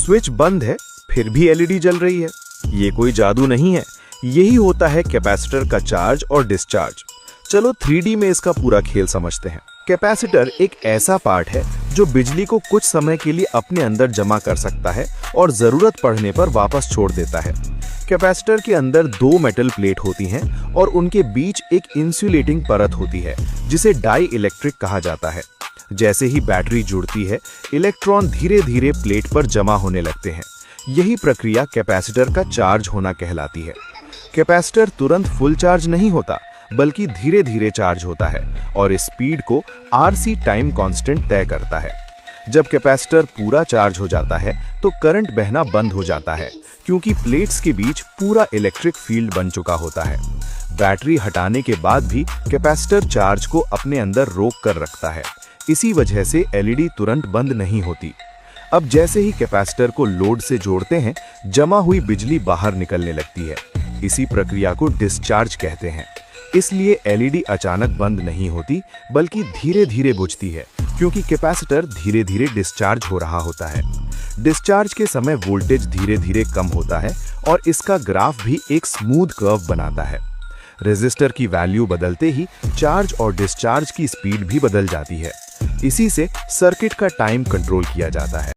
Switch बंद है फिर भी एलईडी जल रही है। ये कोई जादू नहीं है, यही होता है कैपेसिटर का चार्ज और डिस्चार्ज। चलो 3D में इसका पूरा खेल समझते हैं। कैपेसिटर एक ऐसा पार्ट है जो बिजली को कुछ समय के लिए अपने अंदर जमा कर सकता है और जरूरत पड़ने पर वापस छोड़ देता है। कैपेसिटर के अंदर 2 मेटल प्लेट होती हैं और उनके बीच एक इंसुलेटिंग परत होती है जिसे डाई इलेक्ट्रिक कहा जाता है। जैसे ही बैटरी जुड़ती है, इलेक्ट्रॉन धीरे धीरे प्लेट पर जमा होने लगते हैं। यही प्रक्रिया कैपेसिटर का चार्ज होना कहलाती है। कैपेसिटर तुरंत फुल चार्ज नहीं होता, बल्कि धीरे धीरे चार्ज होता है और इस स्पीड को RC टाइम कांस्टेंट तय करता है। जब कैपेसिटर पूरा चार्ज हो जाता है तो करंट बहना बंद हो जाता है, क्योंकि प्लेट्स के बीच पूरा इलेक्ट्रिक फील्ड बन चुका होता है। बैटरी हटाने के बाद भी कैपेसिटर चार्ज को अपने अंदर रोक कर रखता है। इसी वजह से एलईडी तुरंत बंद नहीं होती। अब जैसे ही कैपेसिटर को लोड से जोड़ते हैं, जमा हुई बिजली बाहर निकलने लगती है। इसी प्रक्रिया को डिस्चार्ज कहते हैं। इसलिए एलईडी अचानक बंद नहीं होती, बल्कि धीरे धीरे बुझती है, क्योंकि कैपेसिटर धीरे धीरे डिस्चार्ज हो रहा होता है। डिस्चार्ज के समय वोल्टेज धीरे धीरे कम होता है और इसका ग्राफ भी एक स्मूथ कर्व बनाता है। रेजिस्टर की वैल्यू बदलते ही चार्ज और डिस्चार्ज की स्पीड भी बदल जाती है। इसी से सर्किट का टाइम कंट्रोल किया जाता है।